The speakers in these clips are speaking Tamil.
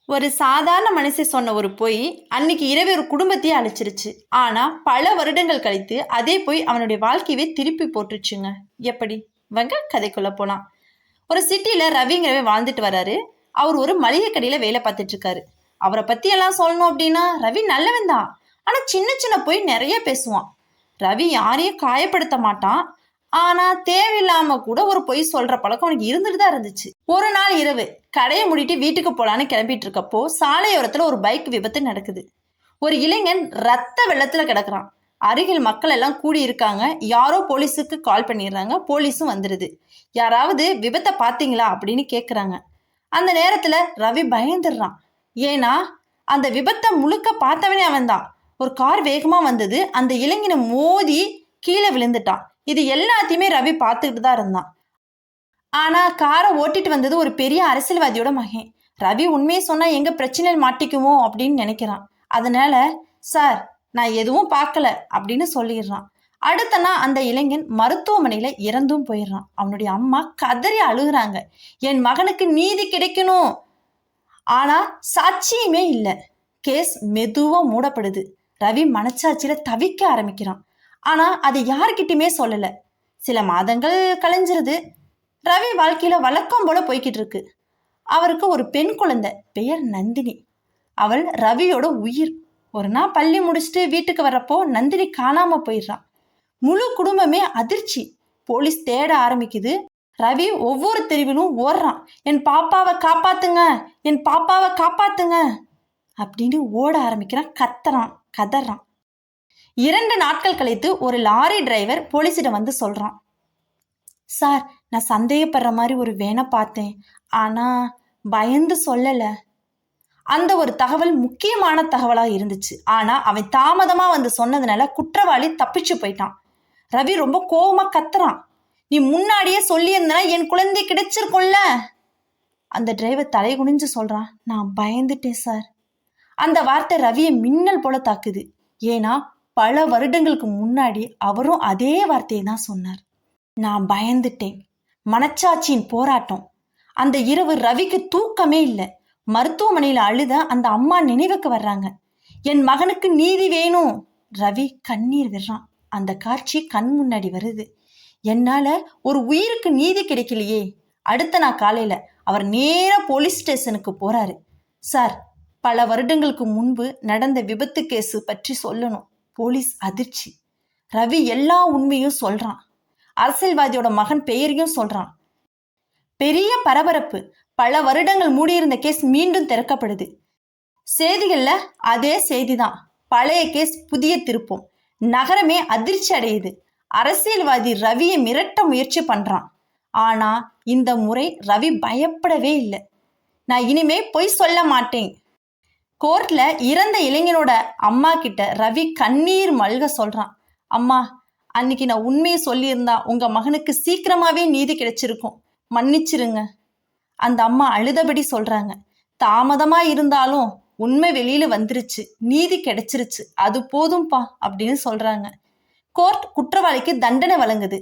ஒரு சாதாரண மனுஷன் சொன்ன ஒரு பொய் அன்னைக்கு இரவு ஒரு குடும்பத்தையே அழிச்சிருச்சு. ஆனா பல வருடங்கள் கழித்து அதே பொய் அவனுடைய வாழ்க்கையவே திருப்பி போட்டுருச்சுங்க. எப்படி? வாங்க கதைக்குள்ள போலாம். ஒரு சிட்டில ரவிங்கிறவ வாழ்ந்துட்டு வராரு. அவர் ஒரு மளிகை கடையில வேலை பார்த்துட்டு இருக்காரு. அவரை பத்தி எல்லாம் சொல்லணும் அப்படின்னா ரவி நல்லவன் தான். ஆனா சின்ன சின்ன பொய் நிறைய பேசுவான். ரவி யாரையும் காயப்படுத்த மாட்டான். ஆனா தேவையில்லாம கூட ஒரு பொய் சொல்ற பழக்கம் அவனுக்கு இருந்துட்டு தான் இருந்துச்சு. ஒரு நாள் இரவு கடையை மூடிட்டு வீட்டுக்கு போலான்னு கிளம்பிட்டு இருக்கப்போ சாலையோரத்துல ஒரு பைக் விபத்து நடக்குது. ஒரு இளைஞன் ரத்த வெள்ளத்துல கிடக்குறான். அருகில் மக்கள் எல்லாம் கூடி இருக்காங்க. யாரோ போலீஸுக்கு கால் பண்ணிடுறாங்க. போலீஸும் வந்துடுது. யாராவது விபத்தை பார்த்தீங்களா அப்படின்னு கேட்குறாங்க. அந்த நேரத்துல ரவி பயந்துடுறான். ஏன்னா அந்த விபத்தை முழுக்க பார்த்தவனே அவன் தான். ஒரு கார் வேகமா வந்தது. அந்த இளைஞனை மோதி கீழே விழுந்துட்டான். இது எல்லாத்தையுமே ரவி பார்த்துக்கிட்டு தான் இருந்தான். ஆனா காரை ஓட்டிட்டு வந்தது ஒரு பெரிய அரசியல்வாதியோட மகன். ரவி உண்மையை சொன்னா எங்க பிரச்சனையில் மாட்டிக்குமோ அப்படின்னு நினைக்கிறான். அதனால சார் நான் எதுவும் பார்க்கல அப்படின்னு சொல்லிடுறான். அடுத்த நாள் அந்த இளைஞன் மருத்துவமனையில இறந்தும் போயிடுறான். அவனுடைய அம்மா கதறி அழுகுறாங்க. என் மகனுக்கு நீதி கிடைக்கணும். ஆனா சாட்சியுமே இல்லை. கேஸ் மெதுவா மூடப்படுது. ரவி மனச்சாட்சியில தவிக்க ஆரம்பிக்கிறான். ஆனா அது யாருக்கிட்டுமே சொல்லல. சில மாதங்கள் கழிஞ்சிருது. ரவி வாழ்க்கையில வழக்கம் போல போய்கிட்டு இருக்கு. அவருக்கு ஒரு பெண் குழந்தை, பெயர் நந்தினி. அவள் ரவியோட உயிர். ஒரு நாள் பள்ளி முடிச்சுட்டு வீட்டுக்கு வர்றப்போ நந்தினி காணாம போயிடுறான். முழு குடும்பமே அதிர்ச்சி. போலீஸ் தேட ஆரம்பிக்குது. ரவி ஒவ்வொரு தெருவிலும் ஓடுறான். என் பாப்பாவை காப்பாத்துங்க, என் பாப்பாவை காப்பாத்துங்க அப்படின்னு ஓட ஆரம்பிக்கிறான். கத்துறான், கதறான். 2 நாட்கள் கழித்து ஒரு லாரி டிரைவர் போலீஸிடம் வந்து சொல்றான். சார் நான் சந்தேகப்படுற மாதிரி ஒரு வேனை பார்த்தேன். ஆனா பயந்து சொல்லல. அந்த ஒரு தகவல் முக்கியமான தகவலா இருந்துச்சு. ஆனா அவன் தாமதமா வந்து சொன்னதுனால குற்றவாளி தப்பிச்சு போயிட்டான். ரவி ரொம்ப கோவமா கத்துறான். நீ முன்னாடியே சொல்லியிருந்தனா என் குழந்தை கிடைச்சிருக்கும்ல. அந்த டிரைவர் தலை குனிஞ்சு சொல்றான். நான் பயந்துட்டேன் சார். அந்த வார்த்தை ரவியை மின்னல் போல தாக்குது. ஏன்னா பல வருடங்களுக்கு முன்னாடி அவரும் அதே வார்த்தையை தான் சொன்னார். நான் பயந்துட்டேன். மனச்சாட்சியின் போராட்டம். அந்த இரவு ரவிக்கு தூக்கமே இல்லை. மருத்துவமனையில அழுத அந்த அம்மா நினைவுக்கு வர்றாங்க. என் மகனுக்கு நீதி வேணும். ரவி கண்ணீர் விடுறான். அந்த காட்சி கண் முன்னாடி வருது. என்னால ஒரு உயிருக்கு நீதி கிடைக்கலையே. அடுத்த நாள் காலையில அவர் நேரா போலீஸ் ஸ்டேஷனுக்கு போறாரு. சார் பல வருடங்களுக்கு முன்பு நடந்த விபத்து கேஸு பற்றி சொல்லணும். போலீஸ் அதிர்ச்சி. ரவி எல்லா உண்மையும் சொல்றான். அரசியல்வாதியோட மகன் பெயரையும் சொல்றான். பெரிய பரபரப்பு. பல வருடங்கள் மூடியிருந்த கேஸ் மீண்டும் திறக்கப்படுது. செய்திகள்ல அதே செய்திதான். பழைய கேஸ் புதிய திருப்பம். நகரமே அதிர்ச்சி அடையுது. அரசியல்வாதி ரவியை மிரட்ட முயற்சி பண்றான். ஆனா இந்த முறை ரவி பயப்படவே இல்லை. நான் இனிமே பொய் சொல்ல மாட்டேன். கோர்ட்ல இறந்த இளைஞனோட அம்மா கிட்ட ரவி கண்ணீர் மல்க சொல்றான். அம்மா அன்னைக்கு நான் உண்மையை சொல்லியிருந்தா உங்க மகனுக்கு சீக்கிரமாவே நீதி கிடைச்சிருக்கும். மன்னிச்சிருங்க. அந்த அம்மா அழுதபடி சொல்றாங்க. தாமதமா இருந்தாலும் உண்மை வெளியில வந்துருச்சு. நீதி கிடைச்சிருச்சு. அது போதும்பா அப்படின்னு சொல்றாங்க. கோர்ட் குற்றவாளிக்கு தண்டனை வழங்குது.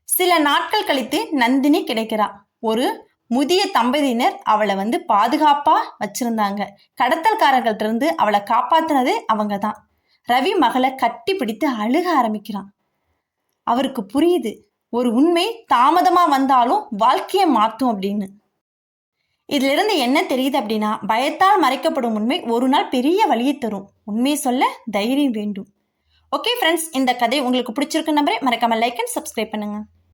சில நாட்கள் கழித்து நந்தினி கிடைக்கிறா. ஒரு முதிய தம்பதியினர் அவளை பாதுகாப்பா வச்சிருந்தாங்க. கடத்தல்காரர்கள்ட்ட இருந்து அவளை காப்பாத்தினது அவங்க தான். ரவி மகளை கட்டி பிடித்து அழுக ஆரம்பிக்கிறான். அவருக்கு புரியுது, ஒரு உண்மை தாமதமா வந்தாலும் வாழ்க்கையை மாற்றும் அப்படின்னு. இதுல இருந்து என்ன தெரியுது அப்படின்னா, பயத்தால் மறைக்கப்படும் உண்மை ஒரு நாள் பெரிய வழியை தரும். உண்மையை சொல்ல தைரியம் வேண்டும். ஓகே ஃப்ரெண்ட்ஸ், இந்த கதை உங்களுக்கு பிடிச்சிருக்கு நம்புறேன். மறக்காம லைக் அண்ட் சப்ஸ்கிரைப் பண்ணுங்க.